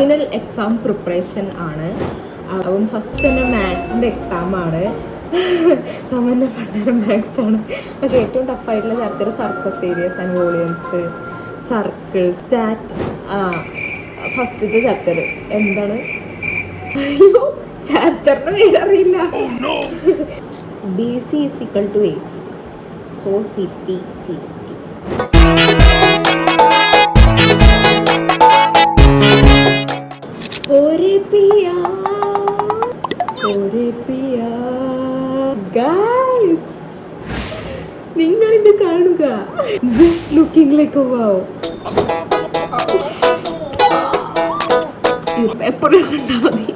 Final exam preparation ആണ്. അപ്പം first തന്നെ മാത്സിൻ്റെ എക്സാമാണ്. സാമാന്യ പഠനം മാത്സ് ആണ്. പക്ഷേ ഏറ്റവും ടഫായിട്ടുള്ള chapter surface areas and volumes, circle, stat. ഫസ്റ്റത്തെ ചാപ്റ്റർ എന്താണ്? അയ്യോ, ചാപ്റ്ററിന് പേരറിയില്ല. B C is equal to A C, so C P C T. ഒരേ പിയാ ഒരേ പിയാ. ഗൈസ്, നിങ്ങളിത് കാണുക. Just looking like a wow. Paper കണ്ടാൽ മതി.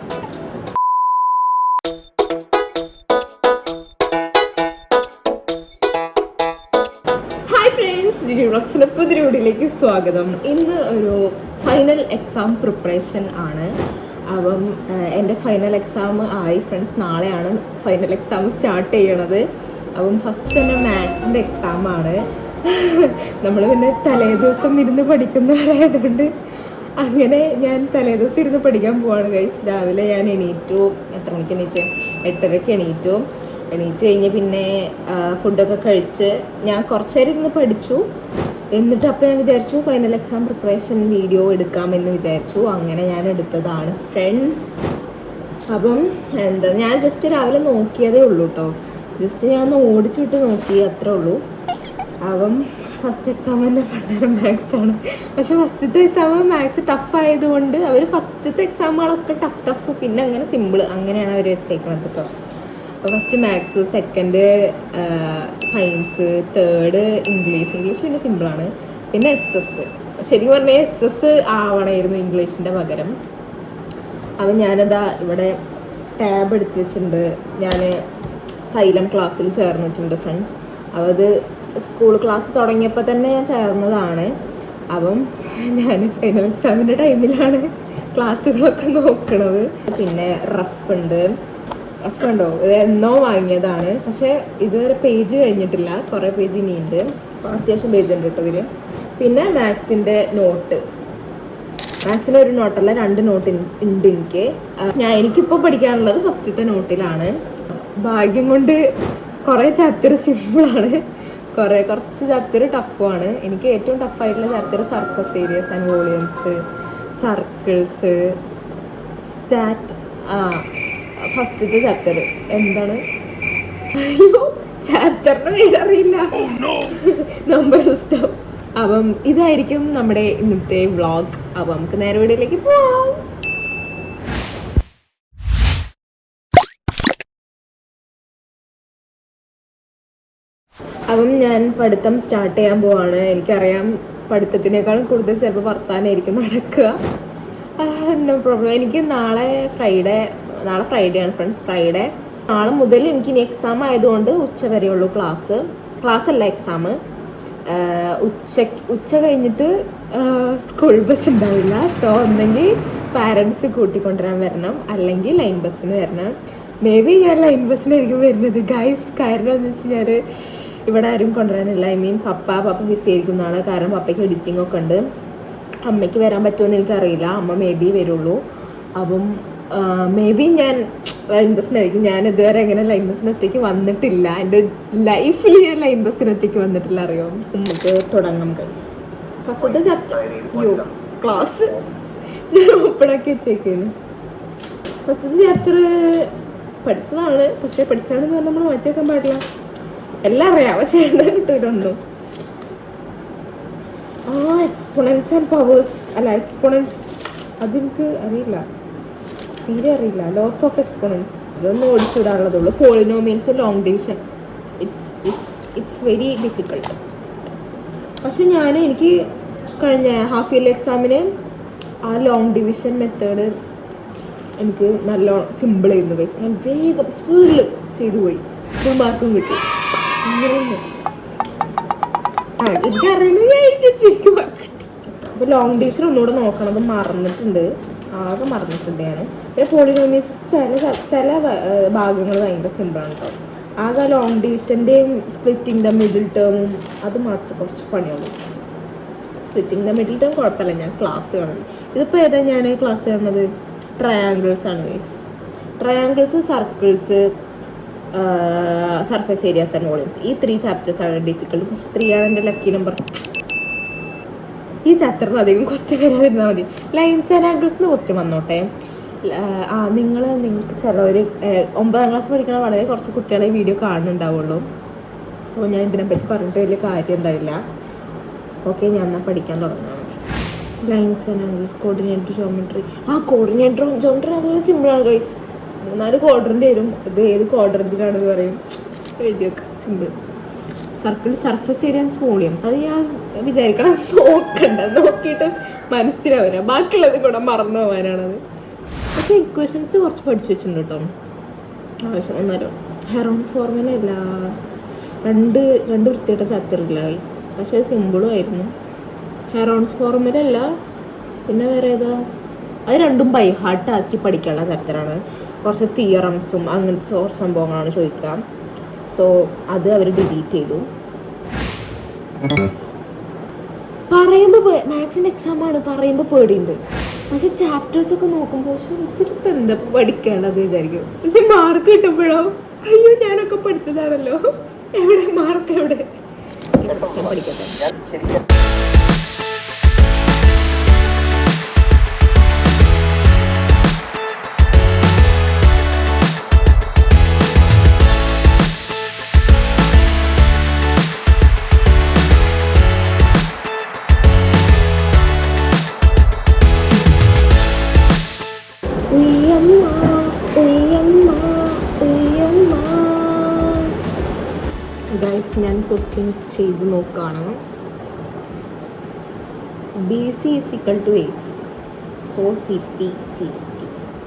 ഹായ് ഫ്രണ്ട്സ്, ജിനിബ്ലോഗ്സിന്റെ പുതിയ വീഡിയോയിലേക്ക് സ്വാഗതം. ഇന്ന് ഒരു ഫൈനൽ എക്സാം പ്രിപ്പറേഷൻ ആണ്. അപ്പം എൻ്റെ ഫൈനൽ എക്സാം ആയി ഫ്രണ്ട്സ്. നാളെയാണ് ഫൈനൽ എക്സാം സ്റ്റാർട്ട് ചെയ്യണത്. അപ്പം ഫസ്റ്റ് തന്നെ മാത്സിൻ്റെ എക്സാമാണ്. നമ്മൾ പിന്നെ തലേ ദിവസം ഇരുന്ന് പഠിക്കുന്നവരായതുകൊണ്ട് അങ്ങനെ ഞാൻ തലേ ദിവസം ഇരുന്ന് പഠിക്കാൻ പോവാണ് ഗൈസ്. രാവിലെ ഞാൻ എണീറ്റു. എത്ര മണിക്ക് എണീറ്റ്? 8:30 എണീറ്റു കഴിഞ്ഞ് പിന്നെ ഫുഡൊക്കെ കഴിച്ച് ഞാൻ കുറച്ച് നേരം ഇരുന്ന് പഠിച്ചു. എന്നിട്ട് അപ്പോൾ ഞാൻ വിചാരിച്ചു ഫൈനൽ എക്സാം പ്രിപ്പറേഷൻ വീഡിയോ എടുക്കാമെന്ന് വിചാരിച്ചു. അങ്ങനെ ഞാൻ എടുത്തതാണ് ഫ്രണ്ട്സ്. അപ്പം ഞാൻ ജസ്റ്റ് രാവിലെ നോക്കിയതേ ഉള്ളൂ കേട്ടോ. ജസ്റ്റ് ഞാൻ ഓടിച്ചു വിട്ട് നോക്കി, അത്രേ ഉള്ളൂ. അപ്പം ഫസ്റ്റ് എക്സാം തന്നെ പഠനം മാത്സ് ആണ്. പക്ഷെ ഫസ്റ്റത്തെ എക്സാം മാത്സ് ടഫ് ആയതുകൊണ്ട് അവർ ഫസ്റ്റത്തെ എക്സാമുകളൊക്കെ ടഫ് പിന്നെ അങ്ങനെ സിമ്പിൾ അങ്ങനെയാണ് അവർ വെച്ചേക്കണത് കേട്ടോ. അപ്പോൾ first maths, second science, third English പിന്നെ സിമ്പിളാണ്. പിന്നെ SS. ശരിക്കും പറഞ്ഞാൽ SS ആവണമായിരുന്നു ഇംഗ്ലീഷിൻ്റെ പകരം. അപ്പം ഞാനതാ ഇവിടെ ടാബ് എടുത്ത് വെച്ചിട്ടുണ്ട്. ഞാൻ സൈലം ക്ലാസ്സിൽ ചേർന്നിട്ടുണ്ട് ഫ്രണ്ട്സ്. അപ്പോൾ അത് സ്കൂൾ ക്ലാസ് തുടങ്ങിയപ്പോൾ തന്നെ ഞാൻ ചേർന്നതാണ്. അപ്പം ഞാൻ ഫൈനൽ എക്സാമിൻ്റെ ടൈമിലാണ് ക്ലാസ്സുകളൊക്കെ നോക്കണത്. പിന്നെ റഫ് ഉണ്ടോ, ഇത് എന്നോ വാങ്ങിയതാണ്. പക്ഷേ ഇതുവരെ പേജ് കഴിഞ്ഞിട്ടില്ല, കുറേ പേജ് ഇനിയുണ്ട്. അത്യാവശ്യം പേജ് ഉണ്ട് കേട്ടോ ഇതിൽ. പിന്നെ മാത്സിൻ്റെ നോട്ട്. മാത്സിന് ഒരു നോട്ടല്ല, 2 നോട്ട് ഉണ്ട് എനിക്ക്. എനിക്കിപ്പോൾ പഠിക്കാനുള്ളത് ഫസ്റ്റത്തെ നോട്ടിലാണ്. ഭാഗ്യം കൊണ്ട് കുറേ ചാപ്റ്റർ സിമ്പിളാണ്, കുറച്ച് ചാപ്റ്റർ ടഫുമാണ്. എനിക്ക് ഏറ്റവും ടഫായിട്ടുള്ള chapter surface areas and volumes, circles, stat. ഫസ്റ്റത്തെ ചാപ്റ്റർ എന്താണ്? അയ്യോ, ചാപ്റ്ററിന് പേരറിയില്ല. Number system. അപ്പം ഇതായിരിക്കും നമ്മുടെ ഇന്നത്തെ വ്ളോഗ്. അപ്പം നമുക്ക് നേരെ വീഡിയോയിലേക്ക് പോവാം. അപ്പം ഞാൻ പഠിത്തം സ്റ്റാർട്ട് ചെയ്യാൻ പോവാണ്. എനിക്കറിയാം പഠിത്തത്തിനേക്കാളും കൂടുതൽ ചിലപ്പോൾ വർത്താനായിരിക്കും നടക്കുക. No problem. എനിക്ക് നാളെ ഫ്രൈഡേ ആണ് ഫ്രണ്ട്സ്. ഫ്രൈഡേ നാളെ മുതൽ എനിക്ക് ഇനി എക്സാം ആയതുകൊണ്ട് ഉച്ച വരെയുള്ളൂ ക്ലാസ് അല്ല എക്സാം. ഉച്ച കഴിഞ്ഞിട്ട് സ്കൂൾ ബസ് ഉണ്ടാവില്ല. സോ ഒന്നെങ്കിൽ പാരൻസ് കൂട്ടിക്കൊണ്ടുവരാൻ വരണം, അല്ലെങ്കിൽ ലൈൻ ബസ്സിന് വരണം. മേ ബി ഞാൻ ലൈൻ ബസ്സിനായിരിക്കും വരുന്നത് ഗൈസ്. കാരണം എന്ന് വെച്ച് കഴിഞ്ഞാൽ ഇവിടെ ആരും കൊണ്ടുവരാനില്ല. പപ്പ ബിസി ആയിരിക്കും നാളെ. കാരണം പപ്പയ്ക്ക് എഡിറ്റിംഗ് ഒക്കെ ഉണ്ട്. അമ്മയ്ക്ക് വരാൻ പറ്റുമെന്ന് എനിക്കറിയില്ല. അമ്മ മേ ബി വരുള്ളൂ. അപ്പം മേ ബി ഞാൻ ലൈൻ ബസ്സിനായിരിക്കും. ഞാൻ ഇതുവരെ എങ്ങനെ ലൈൻ ബസ്സിന് ഒറ്റയ്ക്ക് വന്നിട്ടില്ല. എൻ്റെ ലൈഫിൽ ഞാൻ ലൈൻ ബസ്സിന് ഒറ്റയ്ക്ക് വന്നിട്ടില്ല. അറിയോ? നമുക്ക് തുടങ്ങാം ഗൈസ്. ഫസ്റ്റത്തെ ചാപ്റ്റർ ക്ലാസ് ഞാൻ ഓപ്പണാക്കി വെച്ചേക്കുന്നു. ഫസ്റ്റത്തെ ചാപ്റ്റർ പഠിച്ചതാണ്. പക്ഷേ പഠിച്ചതാണെന്ന് പറഞ്ഞാൽ നമ്മൾ മാറ്റി വെക്കാൻ പാടില്ല. എല്ലാം അറിയാം, പക്ഷെ എഴുതാൻ കിട്ടൂലൊന്നും. എക്സ്പോണൻസ് ആൻഡ് പവേഴ്സ് അല്ല, എക്സ്പോണൻസ് അതെനിക്ക് അറിയില്ല, തീരെ അറിയില്ല. ലോസ് ഓഫ് എക്സ്പോണൻസ് ഇതൊന്നും ഓടിച്ചിടാനുള്ളതുള്ളൂ. Polynomials, long division, it's very difficult. പക്ഷെ എനിക്ക് കഴിഞ്ഞ ഹാഫ് ഇയർലി എക്സാമിന് ആ ലോങ് ഡിവിഷൻ മെത്തേഡ് എനിക്ക് നല്ല സിമ്പിളായിരുന്നു ഗൈസ്. ഞാൻ വേഗം സ്പീഡിൽ ചെയ്തു പോയി, ഫുൾ മാർക്കും കിട്ടി. അങ്ങനെയൊന്നും എനിക്കറിയുന്നത് ഞാൻ എനിക്ക് ശരിക്കും മാർക്ക് കിട്ടി. അപ്പോൾ ലോങ് ഡിവിഷൻ ഒന്നുകൂടെ നോക്കണം. അത് ആകെ മറന്നിട്ടുണ്ട് ഞാൻ. പിന്നെ പോളിനോമിയൽസ് ചില ഭാഗങ്ങൾ ഭയങ്കര സിമ്പിളാണ് കേട്ടോ. ആകെ ലോങ് ഡിവിഷൻ്റെയും സ്പ്ലിറ്റിംഗ് ദ മിഡിൽ ടേമും അത് മാത്രം കുറച്ച് പണിയുള്ളൂ. സ്പ്ലിറ്റിംഗ് ദ മിഡിൽ ടേം കുഴപ്പമില്ല, ഞാൻ ക്ലാസ് കാണും. ഇതിപ്പോൾ ഏതാ ഞാൻ ക്ലാസ് കാണുന്നത്? ട്രയാങ്കിൾസ് ആണ് guys. Triangles, circles, surface areas and volumes, ഈ 3 ചാപ്റ്റേഴ്സ് ആണ് ഡിഫിക്കൽട്ട്. പക്ഷെ 3 ആണ് എൻ്റെ ലക്കി നമ്പർ. ഈ ചാപ്റ്ററിന് അധികം ക്വസ്റ്റ്യൻ വരാതിരുന്നാൽ മതി. ലൈൻസ് ആൻഡ് ആംഗിൾസ് ക്വസ്റ്റ്യൻ വന്നോട്ടെ. നിങ്ങൾക്ക് ചിലവർ 9ാം ക്ലാസ് പഠിക്കുന്ന വളരെ കുറച്ച് കുട്ടികളെ ഈ വീഡിയോ കാണുന്നുണ്ടാവുള്ളൂ. സോ ഞാൻ ഇതിനെപ്പറ്റി പറഞ്ഞിട്ട് വലിയ കാര്യം ഉണ്ടായില്ല. ഓക്കെ, ഞാൻ എന്നാൽ പഠിക്കാൻ തുടങ്ങാം. Lines and angles, coordinator geometry. Coordinator geometry നല്ല സിമ്പിളാണ് ഗൈസ്. 3-4 ക്വാഡ്രൻ്റ് വരും. ഇത് ഏത് ക്വാഡ്രൻ്റിലാണെന്ന് പറയും, എഴുതി വെക്കാം. Simple. Circle, surface area and volumes, അത് ഞാൻ വിചാരിക്കണം, നോക്കിയിട്ട് മനസ്സിലാവില്ല. ബാക്കിയുള്ളത് കൂടെ മറന്നു പോകാനാണത്. പക്ഷേ ഇക്വേഷൻസ് കുറച്ച് പഠിച്ചു വെച്ചിട്ടുണ്ട് കേട്ടോ, ആവശ്യം വന്നാലും. ഹെറോൺസ് ഫോർമുല അല്ല, രണ്ട് വൃത്തിയായിട്ട ചാപ്റ്റർ ഇല്ല ഗൈസ്. പക്ഷേ സിമ്പിളും ആയിരുന്നു. ഹെറോൺസ് ഫോർമുല അല്ല, പിന്നെ വേറെ ഏതാ? അത് രണ്ടും ബൈ ഹാർട്ട് ആക്കി പഠിക്കാനുള്ള ചാപ്റ്ററാണ്. കുറച്ച് തിയറംസും അങ്ങനത്തെ സംഭവങ്ങളാണ് ചോദിക്കാം. സോ അത് അവർ ഡിലീറ്റ് ചെയ്തു. പറയുമ്പോൾ മാത്സിൻ്റെ എക്സാമാണ്, പറയുമ്പോൾ പേടിയുണ്ട്. പക്ഷെ ചാപ്റ്റേഴ്സൊക്കെ നോക്കുമ്പോൾ ഇതിലിപ്പോൾ എന്താ പഠിക്കേണ്ടത് വിചാരിക്കും. പക്ഷെ മാർക്ക് കിട്ടുമ്പോഴോ അയ്യോ ഞാനൊക്കെ പഠിച്ചതാണല്ലോ, എവിടെ മാർക്ക് എവിടെ? പഠിക്കട്ടെ. ഞാൻ ക്വസ്റ്റ്യൻസ് ചെയ്ത് നോക്കുകയാണ്. BC is equal to AC. So CP, CT.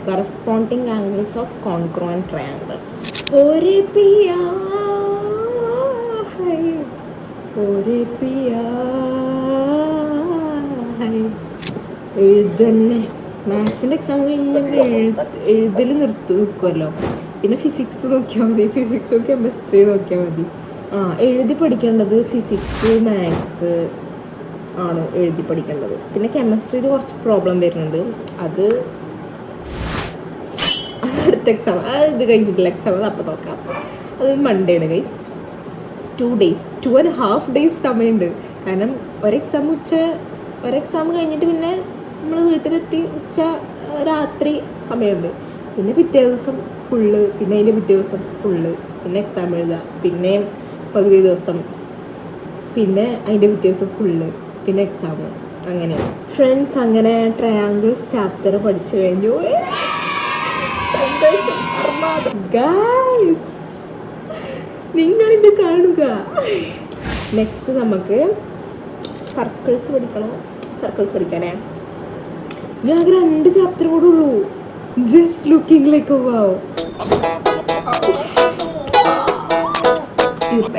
Corresponding angles of congruent triangle. Ore piya hai, ore piya hai. എഴുതന്നെ. മാത്സിൻ്റെ എക്സാം കഴിഞ്ഞാൽ എഴുതൽ നിൽക്കുമല്ലോ. പിന്നെ ഫിസിക്സ് നോക്കിയാൽ മതി, ഫിസിക്സും കെമിസ്ട്രി നോക്കിയാൽ മതി. എഴുതി പഠിക്കേണ്ടത് ഫിസിക്സ്, മാത്സ് ആണ് എഴുതി പഠിക്കേണ്ടത്. പിന്നെ കെമിസ്ട്രിയിൽ കുറച്ച് പ്രോബ്ലം വരുന്നുണ്ട്. അത് അടുത്ത എക്സാം, ഇത് കഴിഞ്ഞിട്ടുള്ള എക്സാം, അത് അപ്പം നോക്കാം. അത് മൺഡേ ആണ് ഗൈസ്. 2.5 days സമയമുണ്ട്. കാരണം ഒരെക്സാം കഴിഞ്ഞിട്ട് പിന്നെ നമ്മൾ വീട്ടിലെത്തി രാത്രി സമയമുണ്ട്. പിന്നെ പിറ്റേ ദിവസം ഫുള്ള്, പിന്നെ അതിൻ്റെ പിറ്റേ ദിവസം ഫുള്ള്, പിന്നെ എക്സാം എഴുതുക, പിന്നെ പകുതി ദിവസം, പിന്നെ അതിൻ്റെ പിറ്റേ ദിവസം ഫുള്ള്, പിന്നെ എക്സാം. അങ്ങനെയാണ് ഫ്രണ്ട്സ്. അങ്ങനെ ട്രയാങ്കിൾസ് ചാപ്റ്റർ പഠിച്ചു കഴിഞ്ഞു. സന്തോഷം. ഗൈസ് നിങ്ങളിത് കാണുക. നെക്സ്റ്റ് നമുക്ക് സർക്കിൾസ് പഠിക്കണം. സർക്കിൾസ് പഠിക്കാനേ ഞങ്ങൾക്ക് 2 ചാപ്റ്റർ കൂടെ ഉള്ളൂ. Just looking like a wow.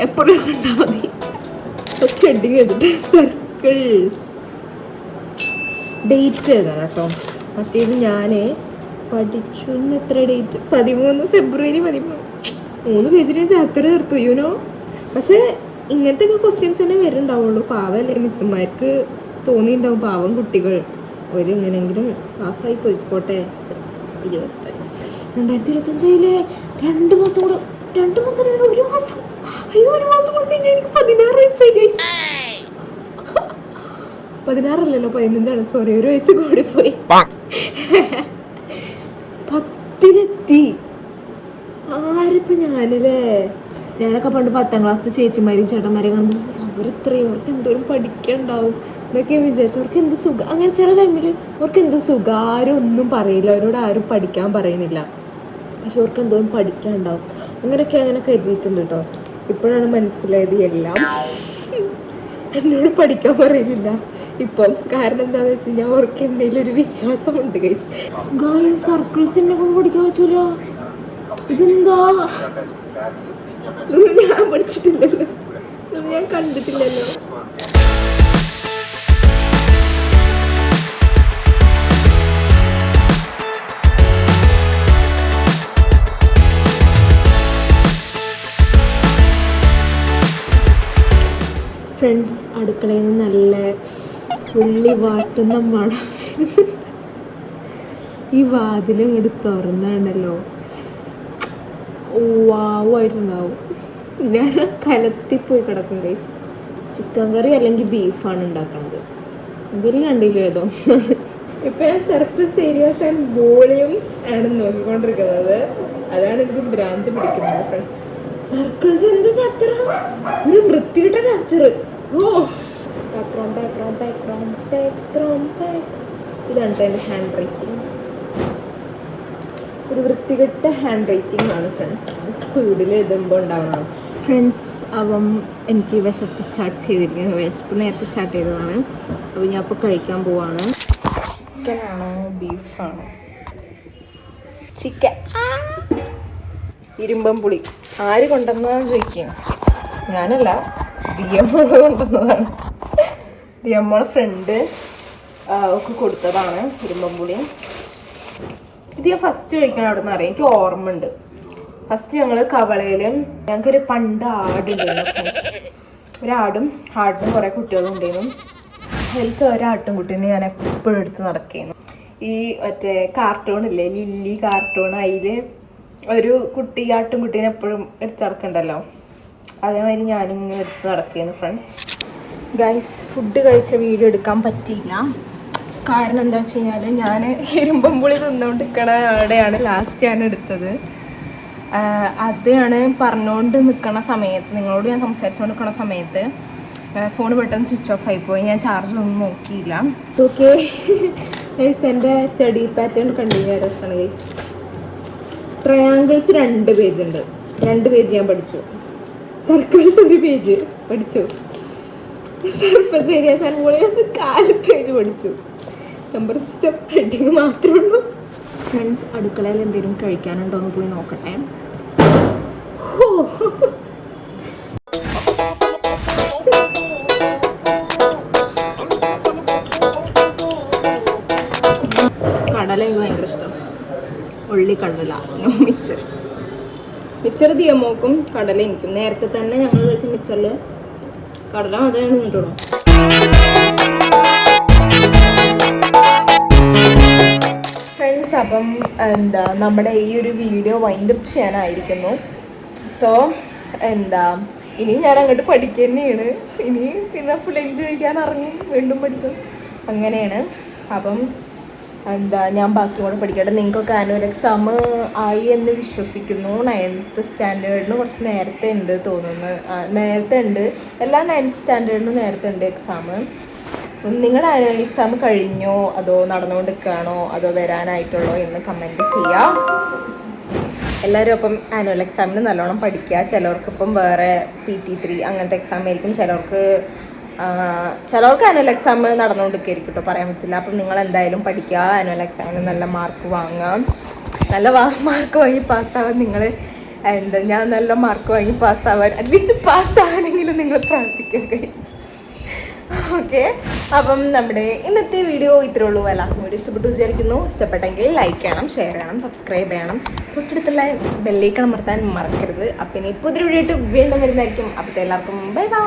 എപ്പോഴും കണ്ടാൽ മതി. ഫസ്റ്റ് ഹെഡിങ് എഴുതിട്ട് സർക്കിൾസ്. ഡേറ്റ് എഴുതണം കേട്ടോ. മറ്റേത് ഞാൻ പഠിച്ചു. എത്ര ഡേറ്റ്? 13 February 13. 3 പേജിന് ചാപ്റ്റർ തീർത്തു യുനോ. പക്ഷേ ഇങ്ങനത്തെ ഒക്കെ ക്വസ്റ്റ്യൻസ് തന്നെ വരുന്നുണ്ടാവുള്ളൂ. പാവല്ലേ മിസ്സുമാർക്ക് തോന്നിയിട്ടുണ്ടാവും, പാവം കുട്ടികൾ ഒരു ഇങ്ങനെയെങ്കിലും പാസ്സായി പോയിക്കോട്ടെ. 2025 ആയില്ലേ? 2 മാസം കൂടെ. 2 മാസം, 1 മാസം. അയ്യോ, 1 മാസം കൂടെ കഴിഞ്ഞാൽ എനിക്ക് 16 വയസ്സായി ഗൈസ്. 16 അല്ലല്ലോ, 15 സോറി, 1 വയസ്സ് കൂടി പോയി. 10-ലെത്തി. ആരിപ്പോൾ ഞാനല്ലേ? ഞാനൊക്കെ പണ്ട് 10ാം ക്ലാസ്സിലെ ചേച്ചിമാരെയും ചേട്ടന്മാരെയും കാണുമ്പോൾ അവർക്ക് എന്തോരം പഠിക്കാനുണ്ടാവും എന്നൊക്കെ വിചാരിച്ചു. അവർക്ക് എന്ത് സുഖം. അങ്ങനെ ചില ടൈമിൽ അവർക്ക് എന്ത് സുഖം. ആരും ഒന്നും പറയില്ല, അവരോട് ആരും പഠിക്കാൻ പറയുന്നില്ല. പക്ഷെ അവർക്ക് എന്തോരം പഠിക്കാനുണ്ടാവും. അങ്ങനെ കരുതിയിട്ടുണ്ട് കേട്ടോ. ഇപ്പോഴാണ് മനസ്സിലായത് എല്ലാം എന്നോട് പഠിക്കാൻ പറയുന്നില്ല ഇപ്പം. കാരണം എന്താണെന്ന് വെച്ച് കഴിഞ്ഞാൽ അവർക്ക് എന്തെങ്കിലും ഒരു വിശ്വാസമുണ്ട് ഗൈസ്. സർക്കിൾസ് എന്നെ കൊണ്ട് പഠിക്കാൻ പറ്റൂല. ഇതെന്താ? ഇതൊന്നും ഞാൻ പഠിച്ചിട്ടില്ലല്ലോ, ഇതൊന്നും ഞാൻ കണ്ടിട്ടില്ലല്ലോ. ഫ്രണ്ട്സ്, അടുക്കളയിൽ നിന്ന് നല്ല ഉള്ളി വാട്ടുന്ന മണം. ഈ വാതിലും ഇങ്ങോട്ട് തുറന്നാണല്ലോ വാവായിട്ടുണ്ടാവും. ഞാൻ കലത്തിപ്പോയി കിടക്കും ഗൈസ്. ചിക്കൻ കറി അല്ലെങ്കിൽ ബീഫാണ് ഉണ്ടാക്കണത്. ഇതിൽ രണ്ടിലും ഏതോ ഇപ്പം ഞാൻ സർഫസ് ഏരിയാസ് ആൻഡ് വോളിയൂംസ് ആണ് നോക്കിക്കൊണ്ടിരിക്കുന്നത്. അതാണ് എനിക്ക് ഭ്രാന്ത് പിടിക്കുന്നത് ഫ്രണ്ട്സ്. സർക്കിൾസ് എന്ത് ചാപ്റ്റർ, ഒരു വൃത്തിയിട്ട ചാപ്റ്റർ. ഇതാണ് എൻ്റെ ഹാൻഡ് റൈറ്റിംഗ്. ഒരു വൃത്തികെട്ട ഹാൻഡ് റൈറ്റിംഗ് ആണ് ഫ്രണ്ട്സ്. സ്പീഡിൽ എഴുതുമ്പോൾ ഉണ്ടാവണം ഫ്രണ്ട്സ്. അപ്പം എനിക്ക് വിശപ്പ് സ്റ്റാർട്ട് ചെയ്തിരിക്കുന്നത്. വിശപ്പ് നേരത്തെ സ്റ്റാർട്ട് ചെയ്തതാണ്. അപ്പോൾ ഞാൻ അപ്പോൾ കഴിക്കാൻ പോവാണ്. ചിക്കനാണോ ബീഫാണോ? ചിക്കൻ. ഇരുമ്പം പുളി ആര് കൊണ്ടുവന്നതാന്ന് ചോദിക്കുക. ഞാനല്ല, ദിയമ്മ കൊണ്ടുവന്നതാണ്. ദിയമ്മയുടെ ഫ്രണ്ട് ഒക്കെ കൊടുത്തതാണ് ഇരുമ്പം പുളി. ഇത് ഞാൻ ഫസ്റ്റ് കഴിക്കണം അവിടെ നിന്ന് അറിയാം. എനിക്ക് ഓർമ്മ ഉണ്ട്. ഫസ്റ്റ് ഞങ്ങൾ കവളയിലും ഞങ്ങൾക്കൊരു പണ്ട് ആടുണ്ടായിരുന്നു. ആടിനും കുറേ കുട്ടികളും ഉണ്ടായിരുന്നു. എനിക്ക് ഒരാട്ടുംകുട്ടീനെ ഞാൻ എപ്പോഴും എടുത്ത് നടക്കുന്നു. ഈ മറ്റേ കാർട്ടൂണില്ലേ, ലില്ലി കാർട്ടൂൺ, അതിൽ ഒരു കുട്ടി ആട്ടുംകുട്ടീനെ എപ്പോഴും എടുത്ത് നടക്കണ്ടല്ലോ, അതേമാതിരി ഞാനിങ്ങനെ എടുത്ത് നടക്കുന്നു ഫ്രണ്ട്സ്. ഗൈസ്, ഫുഡ് കഴിച്ച വീഡിയോ എടുക്കാൻ പറ്റിയില്ല. കാരണം എന്താ വെച്ച് കഴിഞ്ഞാൽ ഞാൻ ഇരുമ്പം പുളി തിന്നുകൊണ്ടിരിക്കണ അവിടെയാണ് ലാസ്റ്റ് ഞാൻ എടുത്തത്. അതാണ് പറഞ്ഞുകൊണ്ട് നിൽക്കുന്ന സമയത്ത്, നിങ്ങളോട് ഞാൻ സംസാരിച്ചുകൊണ്ട് നിൽക്കുന്ന സമയത്ത് ഫോൺ പെട്ടെന്ന് സ്വിച്ച് ഓഫ് ആയിപ്പോയി. ഞാൻ ചാർജ് ഒന്നും നോക്കിയില്ല. ഓക്കെ ഗൈസ്, എൻ്റെ സ്റ്റഡി പാറ്റേൺ കണ്ടിന്യൂ രസമാണ് ഗൈസ്. ട്രയാങ്കിൾസ് 2 പേജ് ഉണ്ട്. 2 പേജ് ഞാൻ പഠിച്ചു. സർക്കിൾസ് 1 പേജ് പഠിച്ചു. Surface areas and volumes 4 page പഠിച്ചു. നമ്പർ സിസ്റ്റം ഹെഡിങ് മാത്രമേ ഉള്ളൂ. ഫ്രണ്ട്സ്, അടുക്കളയിൽ എന്തെങ്കിലും കഴിക്കാനുണ്ടോ എന്ന് പോയി നോക്കട്ടെ. കടല എനിക്ക് ഭയങ്കര ഇഷ്ടം. ഉള്ളി കടല, മിച്ചർ ദിയമ്മോക്കും കടല എനിക്കും. നേരത്തെ തന്നെ ഞങ്ങൾ കഴിച്ച മിച്ചറിൽ കടല മാത്രമേ നിന്നിട്ടുള്ളൂ. ഫ്രണ്ട്സ്, അപ്പം നമ്മുടെ ഈ ഒരു വീഡിയോ വൈൻഡപ്പ് ചെയ്യാനായിരിക്കുന്നു. സോ ഇനി ഞാൻ അങ്ങോട്ട് പഠിക്കുക തന്നെയാണ്. ഇനി പിന്നെ ഫുൾ എൻജോയ് കഴിക്കാൻ ഇറങ്ങും, വീണ്ടും പഠിക്കും, അങ്ങനെയാണ്. അപ്പം ഞാൻ ബാക്കി കൂടെ പഠിക്കട്ടെ. നിങ്ങൾക്കൊക്കെ ആനുവൽ എക്സാം ആയി എന്ന് വിശ്വസിക്കുന്നു. 9th സ്റ്റാൻഡേർഡിന് കുറച്ച് നേരത്തെ ഉണ്ട് തോന്നുന്നു. നേരത്തെ ഉണ്ട്, എല്ലാ 9th സ്റ്റാൻഡേർഡിനും നേരത്തെ ഉണ്ട് എക്സാം. നിങ്ങളുടെ ആനുവൽ എക്സാം കഴിഞ്ഞോ അതോ നടന്നുകൊണ്ടിരിക്കുകയാണോ അതോ വരാനായിട്ടുള്ളോ എന്ന് കമൻറ്റ് ചെയ്യാം. എല്ലാവരും അപ്പം ആനുവൽ എക്സാമിന് നല്ലോണം പഠിക്കുക. ചിലവർക്കിപ്പം വേറെ PT3 അങ്ങനത്തെ എക്സാം ആയിരിക്കും. ചിലർക്ക് ആനുവൽ എക്സാം നടന്നുകൊണ്ടിരിക്കുകയായിരിക്കും കേട്ടോ, പറയാൻ പറ്റില്ല. അപ്പം നിങ്ങൾ എന്തായാലും പഠിക്കുക, ആനുവൽ എക്സാമിന് നല്ല മാർക്ക് വാങ്ങാം. നല്ല മാർക്ക് വാങ്ങി പാസ്സാവാൻ നിങ്ങൾ ഞാൻ നല്ല മാർക്ക് വാങ്ങി പാസ്സാവാൻ, അറ്റ്ലീസ്റ്റ് പാസ്സാവാനെങ്കിലും നിങ്ങൾ പ്രാർത്ഥിക്കുക. ഓക്കെ, അപ്പം നമ്മുടെ ഇന്നത്തെ വീഡിയോ ഇത്രേ ഉള്ളൂ. എല്ലാവർക്കും വീഡിയോ ഇഷ്ടപ്പെട്ടു വിചാരിക്കുന്നു. ഇഷ്ടപ്പെട്ടെങ്കിൽ ലൈക്ക് ചെയ്യണം, ഷെയർ ചെയ്യണം, സബ്സ്ക്രൈബ് ചെയ്യണം, തൊട്ടടുത്തുള്ള ബെല്ലൈക്കൺ അമർത്താൻ മറക്കരുത്. അപ്പം ഇനി പുതിയൊരു വീഡിയോ വീണ്ടും വരുന്നതായിരിക്കും. അപ്പോഴത്തെ എല്ലാവർക്കും ബൈ ബൈ.